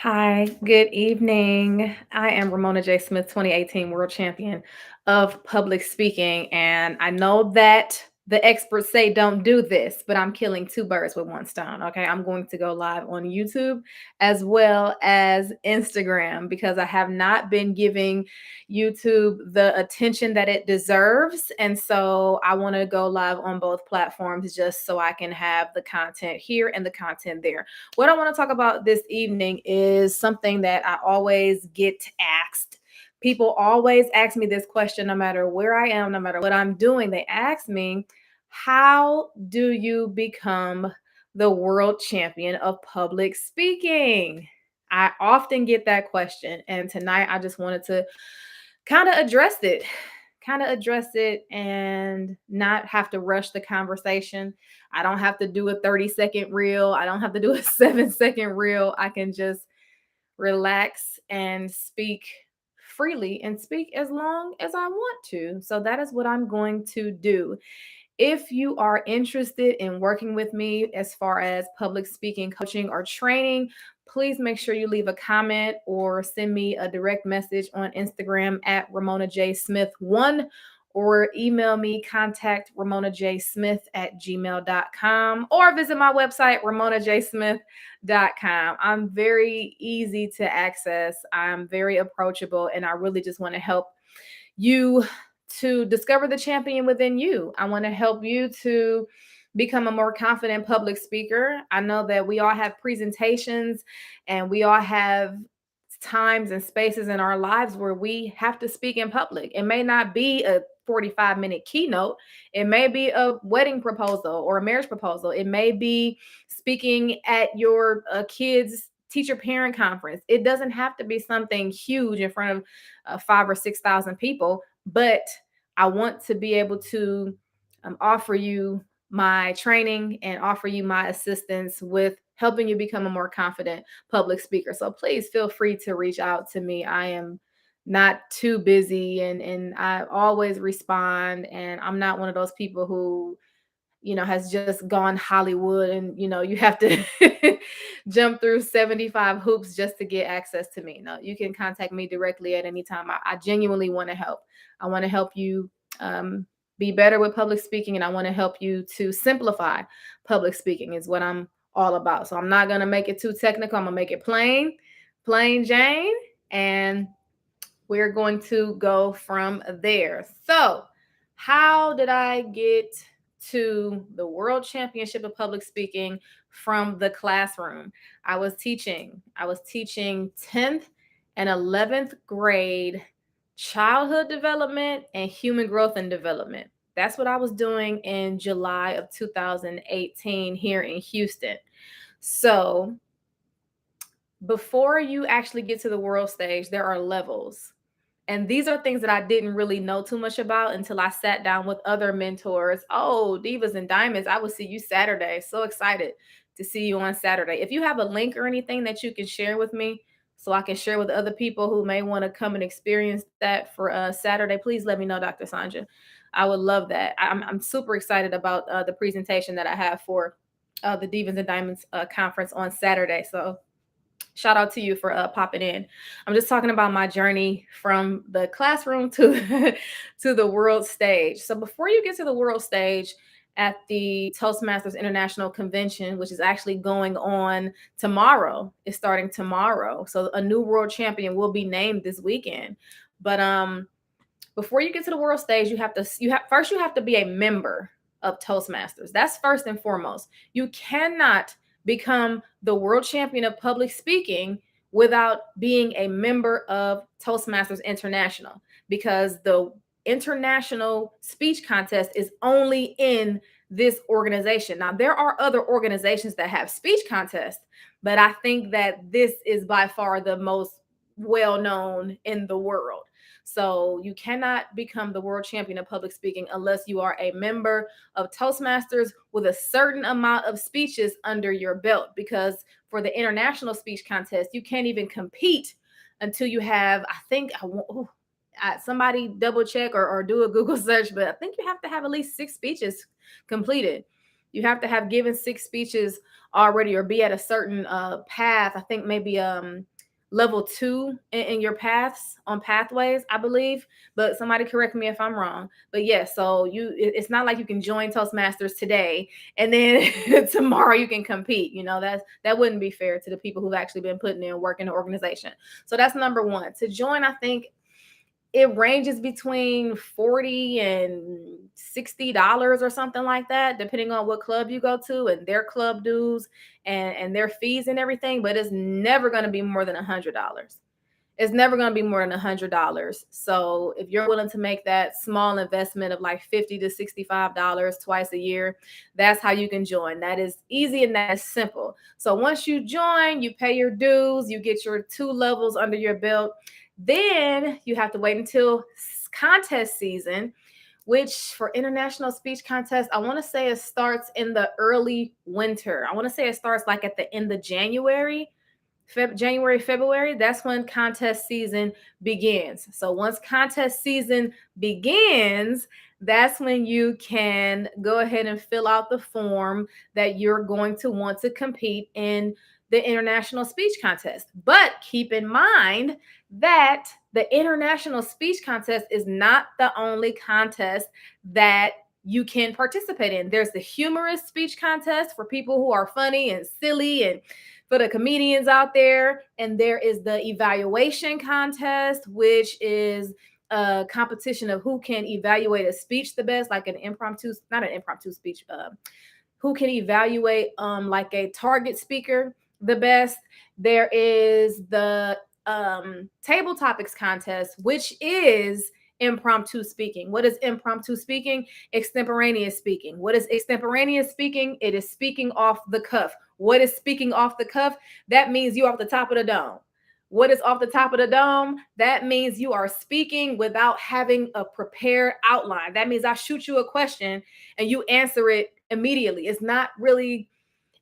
Hi, good evening. I am Ramona J. Smith, 2018 World Champion of Public Speaking. And I know that the experts say don't do this, but I'm killing two birds with one stone. Okay. I'm going to go live on YouTube as well as Instagram because I have not been giving YouTube the attention that it deserves. And so I want to go live on both platforms just so I can have the content here and the content there. What I want to talk about this evening is something that I always get asked. People always ask me this question, no matter where I am, no matter what I'm doing. They ask me, how do you become the world champion of public speaking? I often get that question. And tonight I just wanted to kind of address it and not have to rush the conversation. I don't have to do a 30-second reel. I don't have to do a 7-second reel. I can just relax and speak freely and speak as long as I want to. So that is what I'm going to do. If you are interested in working with me as far as public speaking, coaching, or training, please make sure you leave a comment or send me a direct message on Instagram at Ramona J. Smith1 or email me contact ramonajsmith@gmail.com or visit my website ramonajsmith.com. I'm very easy to access. I'm very approachable and I really just want to help you to discover the champion within you. I want to help you to become a more confident public speaker. I know that we all have presentations and we all have times and spaces in our lives where we have to speak in public. It may not be a 45-minute keynote. It may be a wedding proposal or a marriage proposal. It may be speaking at your kids' teacher parent conference. It doesn't have to be something huge in front of 5 or 6 thousand people, but I want to be able to offer you my training and offer you my assistance with helping you become a more confident public speaker. So please feel free to reach out to me. I am not too busy and I always respond, and I'm not one of those people who has just gone Hollywood and, you have to jump through 75 hoops just to get access to me. No, you can contact me directly at any time. I genuinely want to help. I want to help you be better with public speaking, and I want to help you to simplify public speaking, is what I'm all about. So I'm not going to make it too technical. I'm going to make it plain Jane. And we're going to go from there. So, how did I get to the World Championship of Public Speaking from the classroom? I was teaching 10th and 11th grade childhood development and human growth and development. That's what I was doing in July of 2018 here in Houston. So, before you actually get to the world stage, there are levels. And these are things that I didn't really know too much about until I sat down with other mentors. Oh, Divas and Diamonds, I will see you Saturday. So excited to see you on Saturday. If you have a link or anything that you can share with me so I can share with other people who may want to come and experience that for Saturday, please let me know, Dr. Sandra. I would love that. I'm super excited about the presentation that I have for the Divas and Diamonds conference on Saturday. So shout out to you for popping in. I'm just talking about my journey from the classroom to to the world stage. So before you get to the world stage at the Toastmasters International Convention, which is actually going on tomorrow, it's starting tomorrow. So a new world champion will be named this weekend. But before you get to the world stage, you have to be a member of Toastmasters. That's first and foremost. You cannot become the world champion of public speaking without being a member of Toastmasters International, because the international speech contest is only in this organization. Now, there are other organizations that have speech contests, but I think that this is by far the most well known in the world. So you cannot become the world champion of public speaking unless you are a member of Toastmasters with a certain amount of speeches under your belt. Because for the international speech contest, you can't even compete until you have, I think, somebody double check or do a Google search, but I think you have to have at least 6 speeches completed. You have to have given 6 speeches already or be at a certain path. I think maybe level 2 in your paths on pathways, I believe. But somebody correct me if I'm wrong. But yes, so it's not like you can join Toastmasters today and then tomorrow you can compete. That wouldn't be fair to the people who've actually been putting in work in the organization. So that's number one. To join, I think it ranges between $40 and $60 or something like that, depending on what club you go to and their club dues and their fees and everything. But it's never going to be more than $100. It's never going to be more than $100. So if you're willing to make that small investment of like $50 to $65 twice a year, that's how you can join. That is easy and that is simple. So once you join, you pay your dues, you get your 2 levels under your belt. Then you have to wait until contest season, which for international speech contest, I want to say it starts in the early winter. I want to say it starts like at the end of January. January, February, that's when contest season begins. So once contest season begins, that's when you can go ahead and fill out the form that you're going to want to compete in the international speech contest. But keep in mind that the international speech contest is not the only contest that you can participate in. There's the humorous speech contest for people who are funny and silly and for the comedians out there. And there is the evaluation contest, which is a competition of who can evaluate a speech the best, like not an impromptu speech, who can evaluate like a target speaker the best. There is the table topics contest, which is impromptu speaking. What is impromptu speaking? Extemporaneous speaking. What is extemporaneous speaking? It is speaking off the cuff. What is speaking off the cuff? That means you off the top of the dome. What is off the top of the dome? That means you are speaking without having a prepared outline. That means I shoot you a question and you answer it immediately. It's not really,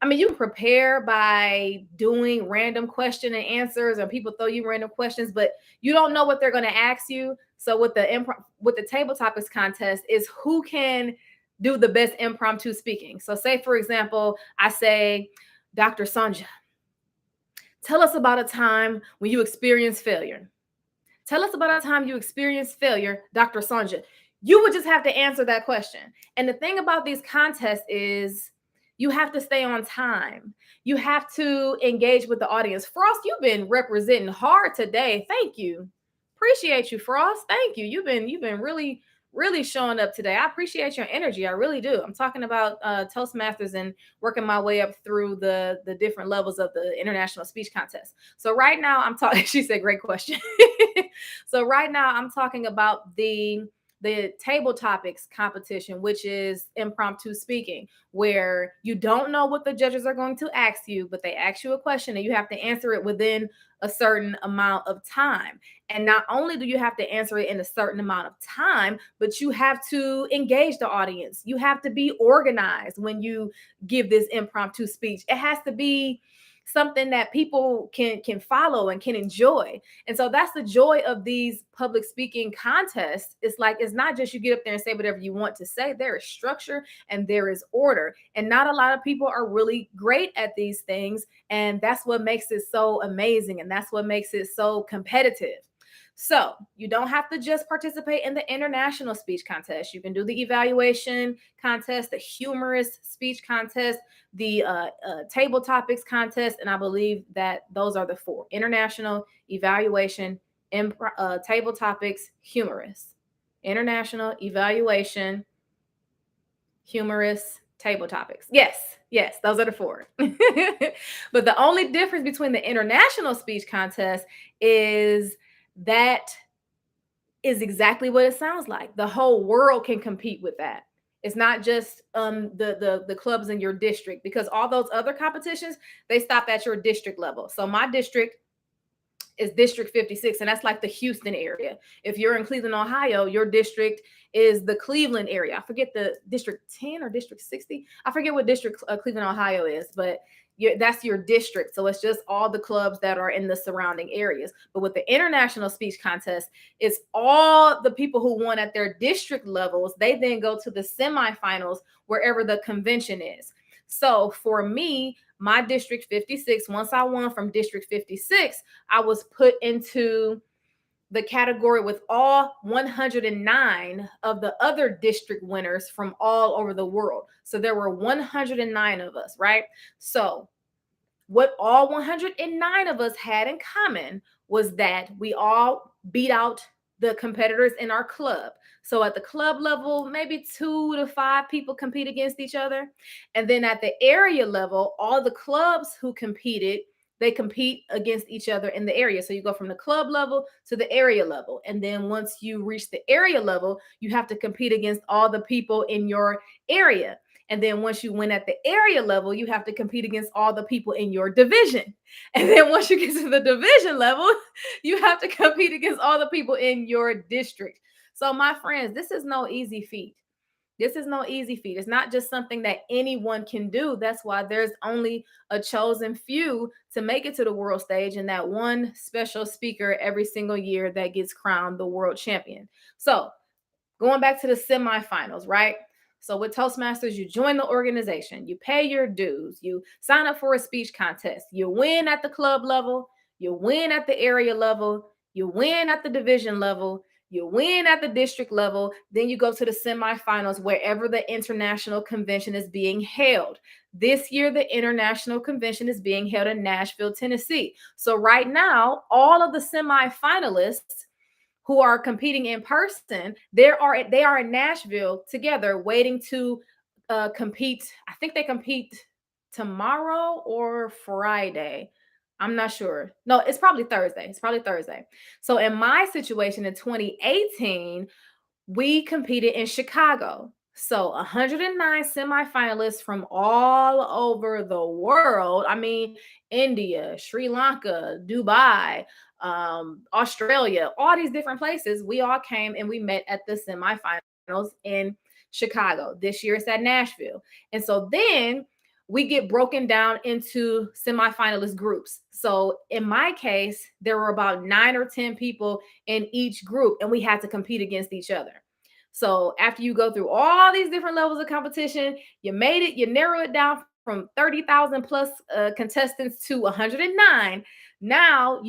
you can prepare by doing random question and answers, and people throw you random questions, but you don't know what they're going to ask you. So with the table topics contest is who can do the best impromptu speaking. So say, for example, I say, Dr. Sonja, tell us about a time when you experienced failure. Tell us about a time you experienced failure, Dr. Sonja. You would just have to answer that question. And the thing about these contests is you have to stay on time. You have to engage with the audience. Frost, you've been representing hard today. Thank you. Appreciate you, Frost. Thank you. You've been really showing up today. I appreciate your energy. I really do. I'm talking about Toastmasters and working my way up through the different levels of the international speech contest. So right now I'm talking, she said, great question. So right now I'm talking about the table topics competition, which is impromptu speaking, where you don't know what the judges are going to ask you, but they ask you a question and you have to answer it within a certain amount of time. And not only do you have to answer it in a certain amount of time, but you have to engage the audience. You have to be organized when you give this impromptu speech. It has to be something that people can follow and can enjoy. And so that's the joy of these public speaking contests. It's like, it's not just you get up there and say whatever you want to say. There is structure and there is order. And not a lot of people are really great at these things. And that's what makes it so amazing. And that's what makes it so competitive. So you don't have to just participate in the international speech contest. You can do the evaluation contest, the humorous speech contest, the table topics contest, and I believe that those are the 4: international, evaluation, table topics, humorous. International, evaluation, humorous, table topics. Yes, those are the 4. But the only difference between the international speech contest is that is exactly what it sounds like. The whole world can compete with that. It's not just the clubs in your district, because all those other competitions, they stop at your district level. So my district is District 56, and that's like the Houston area. If you're in Cleveland, Ohio, your district is the Cleveland area. I forget the District 10 or District 60. I forget what district Cleveland, Ohio is, but that's your district. So it's just all the clubs that are in the surrounding areas. But with the international speech contest, it's all the people who won at their district levels. They then go to the semifinals wherever the convention is. So for me, my District 56, once I won from District 56, I was put into the category with all 109 of the other district winners from all over the world. So there were 109 of us, right? So what all 109 of us had in common was that we all beat out the competitors in our club. So at the club level, maybe 2 to 5 people compete against each other. And then at the area level, all the clubs who competed, they compete against each other in the area. So you go from the club level to the area level. And then once you reach the area level, you have to compete against all the people in your area. And then once you win at the area level, you have to compete against all the people in your division. And then once you get to the division level, you have to compete against all the people in your district. So, my friends, this is no easy feat. This is no easy feat. It's not just something that anyone can do. That's why there's only a chosen few to make it to the world stage, and that one special speaker every single year that gets crowned the world champion. So, going back to the semifinals, right? So with Toastmasters, you join the organization, you pay your dues, you sign up for a speech contest, you win at the club level, you win at the area level, you win at the division level, you win at the district level, then you go to the semifinals wherever the international convention is being held. This year, the international convention is being held in Nashville, Tennessee. So right now, all of the semifinalists who are competing in person, they are in Nashville together waiting to compete. I think they compete tomorrow or Friday. I'm not sure. No, it's probably Thursday. It's probably Thursday. So in my situation in 2018, we competed in Chicago. So 109 semifinalists from all over the world. I mean, India, Sri Lanka, Dubai, Australia, all these different places. We all came and we met at the semifinals in Chicago. This year it's at Nashville. And so then we get broken down into semifinalist groups. So in my case, there were about 9 or 10 people in each group, and we had to compete against each other. So after you go through all these different levels of competition, you made it, you narrow it down from 30,000 plus contestants to 109. Now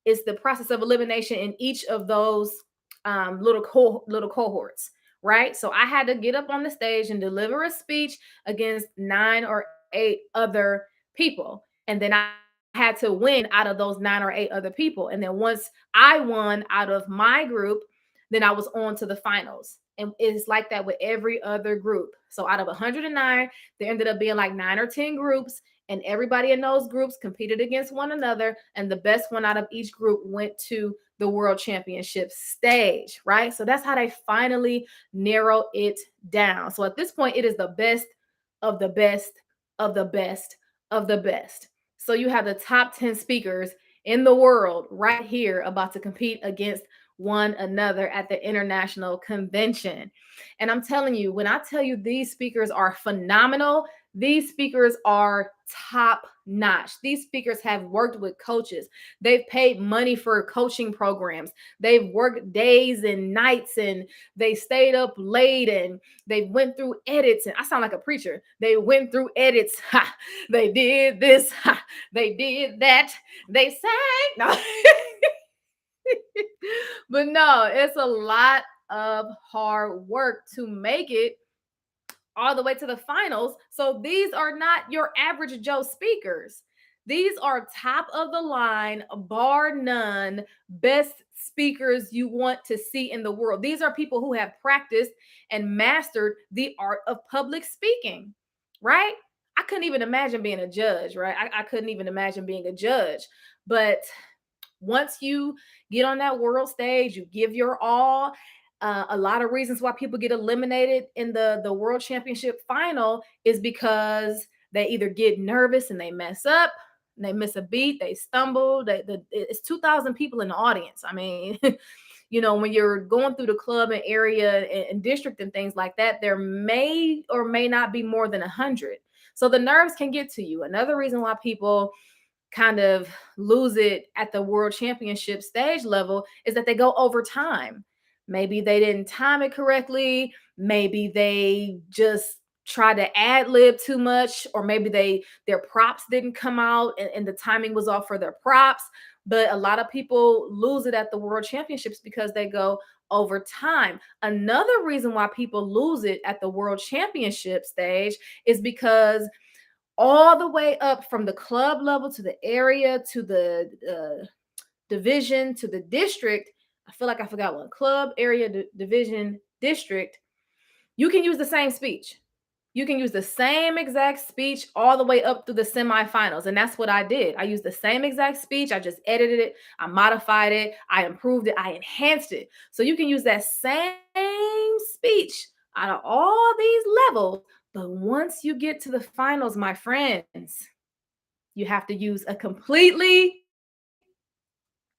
it's the process of elimination in each of those little cohorts, right? So I had to get up on the stage and deliver a speech against 9 or 8 other people. And then I had to win out of those 9 or 8 other people. And then once I won out of my group, then I was on to the finals. And it's like that with every other group. So out of 109, there ended up being like 9 or 10 groups, and everybody in those groups competed against one another. And the best one out of each group went to the world championship stage, right? So that's how they finally narrow it down. So at this point, it is the best of the best of the best of the best. So you have the top 10 speakers in the world right here about to compete against one another at the international convention. And I'm telling you, when I tell you these speakers are phenomenal, these speakers are top notch. These speakers have worked with coaches. They've paid money for coaching programs. They've worked days and nights, and they stayed up late, and they went through edits. And I sound like a preacher. They went through edits. Ha, they did this. Ha, they did that. They sang. No. But no, it's a lot of hard work to make it all the way to the finals. So these are not your average Joe speakers. These are top of the line, bar none, best speakers you want to see in the world. These are people who have practiced and mastered the art of public speaking, right? I couldn't even imagine being a judge, right? I couldn't even imagine being a judge. But once you get on that world stage, you give your all. A lot of reasons why people get eliminated in the world championship final is because they either get nervous and they mess up, They miss a beat, they stumble. It's 2,000 people in the audience. I mean, when you're going through the club and area and district and things like that, there may or may not be more than 100. So the nerves can get to you. Another reason why people kind of lose it at the world championship stage level is that they go over time. Maybe they didn't time it correctly. Maybe they just try to ad lib too much, or maybe their props didn't come out and the timing was off for their props. But a lot of people lose it at the world championships because they go over time. Another reason why people lose it at the world championship stage is because all the way up from the club level to the area to the division to the district. I feel like I forgot one: club, area, division, district. You can use the same speech. You can use the same exact speech all the way up through the semifinals. And that's what I did. I used the same exact speech. I just edited it. I modified it. I improved it. I enhanced it. So you can use that same speech out of all these levels. But once you get to the finals, my friends, you have to use a completely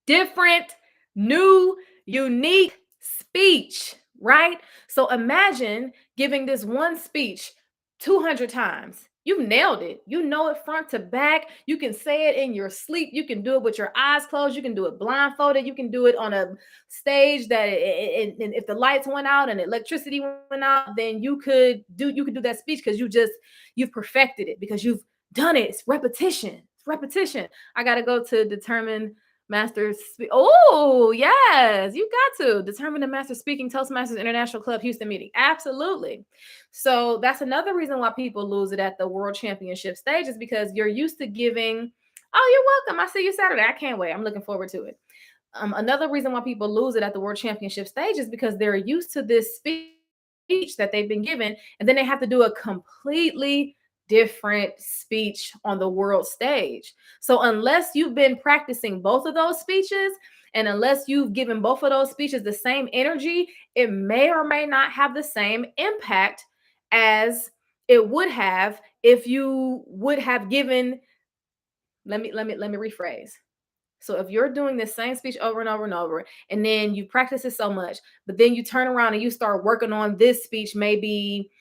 different, new, unique speech, right? So imagine giving this one speech 200 times. You nailed it. You know it front to back. You can say it in your sleep. You can do it with your eyes closed. You can do it blindfolded. You can do it on a stage that if the lights went out and electricity went out, then you could do that speech because you've perfected it, because you've done it. It's repetition. It's repetition. I got to go to determine Masters. Oh, yes, you got to determine the Master Speaking Toastmasters International Club Houston meeting. Absolutely. So that's another reason why people lose it at the World Championship stage, is because you're used to giving. Oh, you're welcome. I see you Saturday. I can't wait. I'm looking forward to it. Another reason why people lose it at the World Championship stage is because they're used to this speech that they've been given, and then they have to do a completely different speech on the world stage. So unless you've been practicing both of those speeches, and unless you've given both of those speeches the same energy, it may or may not have the same impact as it would have if you would have given. Let me rephrase. So if you're doing the same speech over and over and over, and then you practice it so much, but then you turn around and you start working on this speech maybe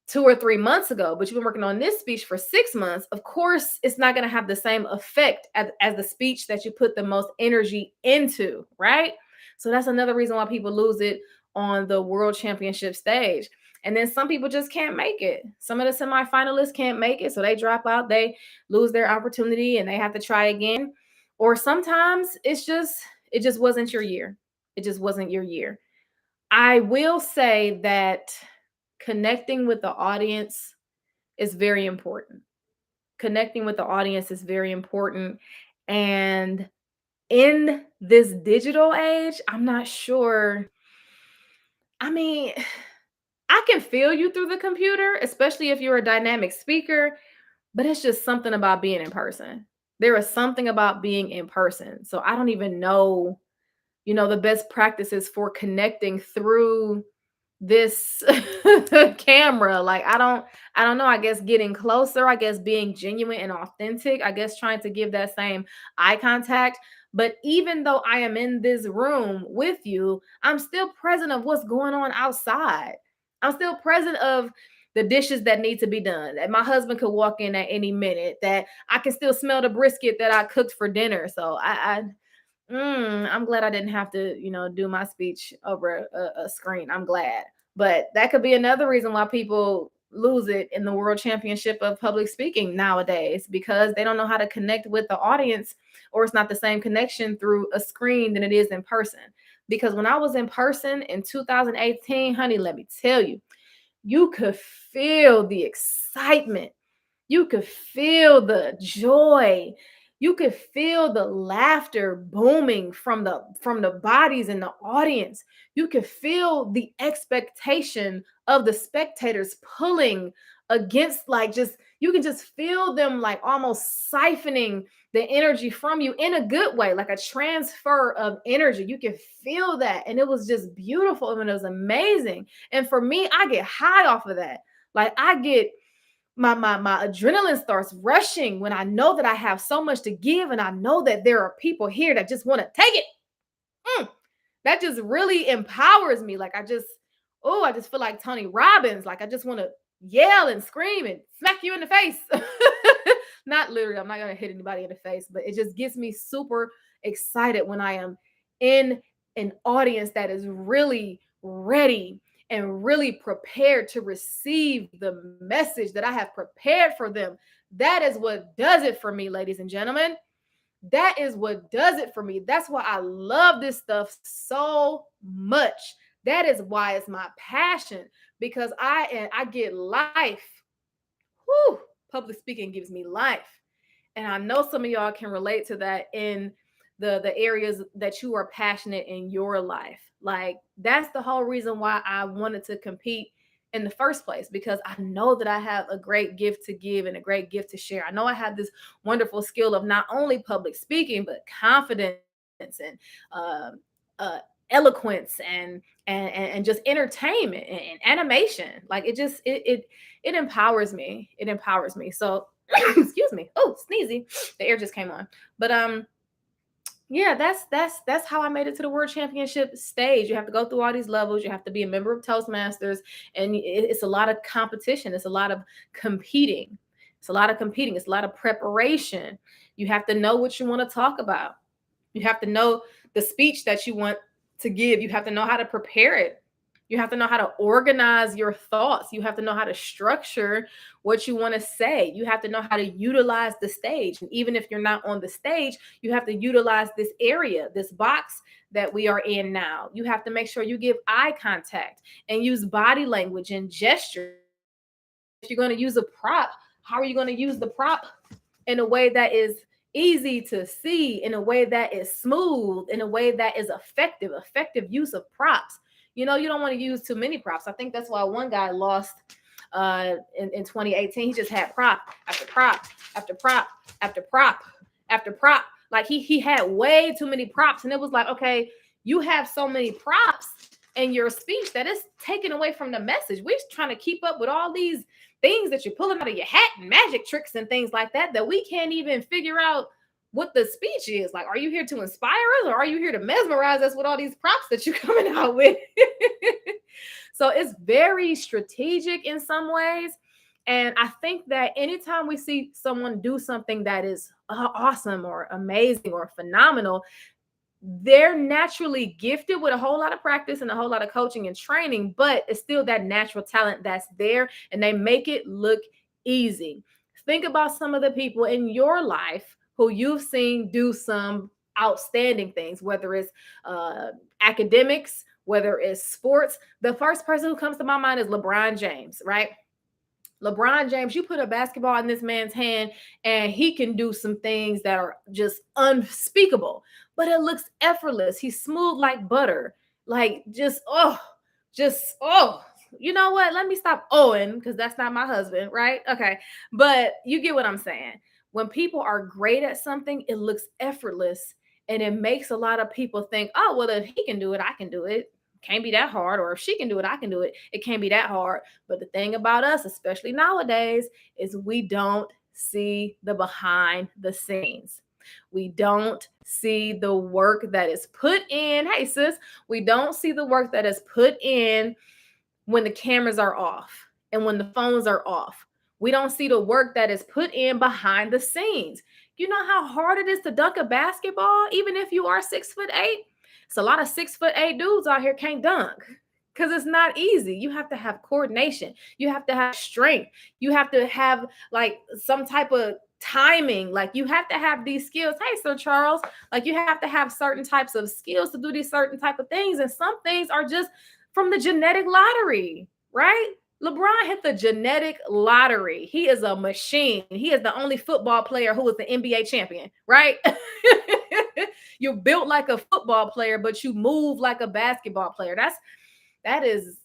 2 or 3 months ago, but you've been working on this speech for 6 months, of course, it's not going to have the same effect as the speech that you put the most energy into, right? So that's another reason why people lose it on the world championship stage. And then some people just can't make it. Some of the semifinalists can't make it, so they drop out, they lose their opportunity, and they have to try again. Or sometimes it just wasn't your year. It just wasn't your year. I will say that connecting with the audience is very important. Connecting with the audience is very important. And in this digital age, I'm not sure. I mean, I can feel you through the computer, especially if you're a dynamic speaker, but it's just something about being in person. There is something about being in person. So I don't even know, the best practices for connecting through this camera. Like I don't know. I guess getting closer, I guess being genuine and authentic, I guess trying to give that same eye contact. But even though I am in this room with you, I'm still present of what's going on outside. I'm still present of the dishes that need to be done, that my husband could walk in at any minute, that I can still smell the brisket that I cooked for dinner. So I'm glad I didn't have to, do my speech over a screen. I'm glad. But that could be another reason why people lose it in the world championship of public speaking nowadays, because they don't know how to connect with the audience, or it's not the same connection through a screen than it is in person. Because when I was in person in 2018, honey, let me tell you, you could feel the excitement. You could feel the joy. You could feel the laughter booming from the bodies in the audience. You could feel the expectation of the spectators pulling against, like, just you can just feel them like almost siphoning the energy from you in a good way, like a transfer of energy. You can feel that. And it was just beautiful and it was amazing. And for me, I get high off of that. Like I get my adrenaline starts rushing when I know that I have so much to give, and I know that there are people here that just want to take it. Mm, that just really empowers me. Like I just feel like Tony Robbins. Like I just want to yell and scream and smack you in the face. Not literally, I'm not gonna hit anybody in the face, but it just gets me super excited when I am in an audience that is really ready and really prepared to receive the message that I have prepared for them. That is what does it for me, ladies and gentlemen. That is what does it for me. That's why I love this stuff so much. That is why it's my passion, because I get life. Whew, public speaking gives me life. And I know some of y'all can relate to that in the areas that you are passionate in your life. Like that's the whole reason why I wanted to compete in the first place, because I know that I have a great gift to give and a great gift to share. I know I have this wonderful skill of not only public speaking but confidence and uh, uh, eloquence and just entertainment and animation. Like it empowers me. It empowers me. So excuse me. Oh, sneezy. The air just came on. But yeah, that's how I made it to the world championship stage. You have to go through all these levels. You have to be a member of Toastmasters, and it's a lot of competition. It's a lot of competing. It's a lot of competing. It's a lot of preparation. You have to know what you want to talk about. You have to know the speech that you want to give. You have to know how to prepare it. You have to know how to organize your thoughts. You have to know how to structure what you want to say. You have to know how to utilize the stage. And even if you're not on the stage, you have to utilize this area, this box that we are in now. You have to make sure you give eye contact and use body language and gesture. If you're going to use a prop, how are you going to use the prop in a way that is easy to see, in a way that is smooth, in a way that is effective use of props. You know, you don't want to use too many props. I think that's why one guy lost in 2018. He just had prop after prop after prop after prop after prop. Like he had way too many props, and it was like, okay, you have so many props in your speech that it's taken away from the message. We're trying to keep up with all these things that you're pulling out of your hat and magic tricks and things like that we can't even figure out what the speech is. Like, are you here to inspire us, or are you here to mesmerize us with all these props that you're coming out with? So it's very strategic in some ways. And I think that anytime we see someone do something that is awesome or amazing or phenomenal, they're naturally gifted with a whole lot of practice and a whole lot of coaching and training, but it's still that natural talent that's there, and they make it look easy. Think about some of the people in your life who you've seen do some outstanding things, whether it's academics, whether it's sports. The first person who comes to my mind is LeBron James, right? LeBron James, you put a basketball in this man's hand and he can do some things that are just unspeakable, but it looks effortless. He's smooth like butter. Like oh, you know what? Let me stop owing because that's not my husband, right? Okay. But you get what I'm saying. When people are great at something, it looks effortless, and it makes a lot of people think, oh, well, if he can do it, I can do it. Can't be that hard. Or if she can do it, I can do it. It can't be that hard. But the thing about us, especially nowadays, is we don't see the behind the scenes. We don't see the work that is put in. Hey, sis, we don't see the work that is put in when the cameras are off and when the phones are off. We don't see the work that is put in behind the scenes. You know how hard it is to dunk a basketball, even if you are 6'8"? It's a lot of 6'8" dudes out here can't dunk because it's not easy. You have to have coordination. You have to have strength. You have to have like some type of timing. Like you have to have these skills. Hey, Sir Charles, like you have to have certain types of skills to do these certain type of things. And some things are just from the genetic lottery, right? LeBron hit the genetic lottery. He is a machine. He is the only football player who is the NBA champion, right? You're built like a football player, but you move like a basketball player. That is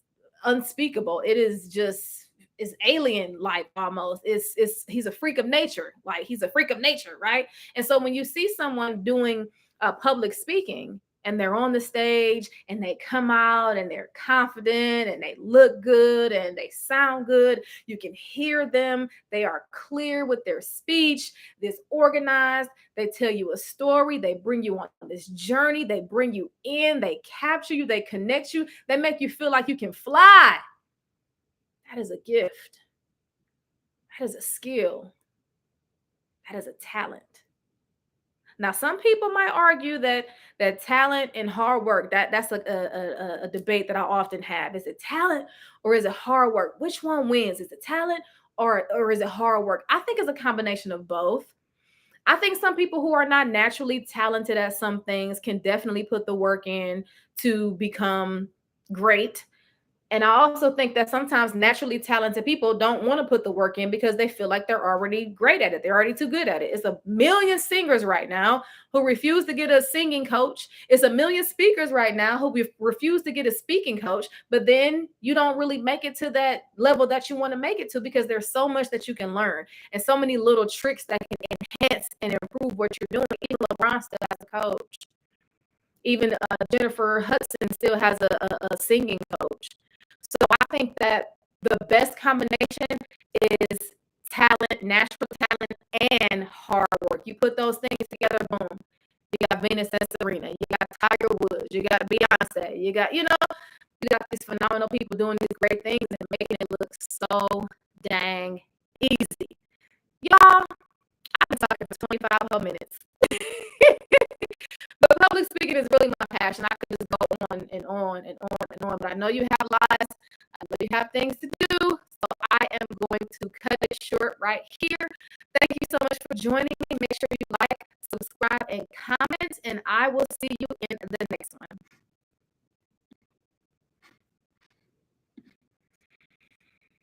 unspeakable. It is just is alien like almost. It's he's a freak of nature. Like he's a freak of nature, right? And so when you see someone doing public speaking and they're on the stage and they come out and they're confident and they look good and they sound good. You can hear them. They are clear with their speech, this organized. They tell you a story. They bring you on this journey. They bring you in. They capture you. They connect you. They make you feel like you can fly. That is a gift. That is a skill. That is a talent. Now, some people might argue that talent and hard work, that's a debate that I often have. Is it talent or is it hard work? Which one wins? Is it talent or is it hard work? I think it's a combination of both. I think some people who are not naturally talented at some things can definitely put the work in to become great. And I also think that sometimes naturally talented people don't want to put the work in because they feel like they're already great at it. They're already too good at it. It's a million singers right now who refuse to get a singing coach. It's a million speakers right now who refuse to get a speaking coach. But then you don't really make it to that level that you want to make it to because there's so much that you can learn and so many little tricks that can enhance and improve what you're doing. Even LeBron still has a coach. Even Jennifer Hudson still has a singing coach. So I think that the best combination is talent, natural talent, and hard work. You put those things together, boom. You got Venus and Serena. You got Tiger Woods. You got Beyonce. You got these phenomenal people doing these great things and making it look so dang easy. Y'all, I've been talking for 25 whole minutes. But public speaking is really my passion. I could just go on and on and on and on. But I know you have lives. I know you have things to do. So I am going to cut it short right here. Thank you so much for joining me. Make sure you like, subscribe, and comment. And I will see you in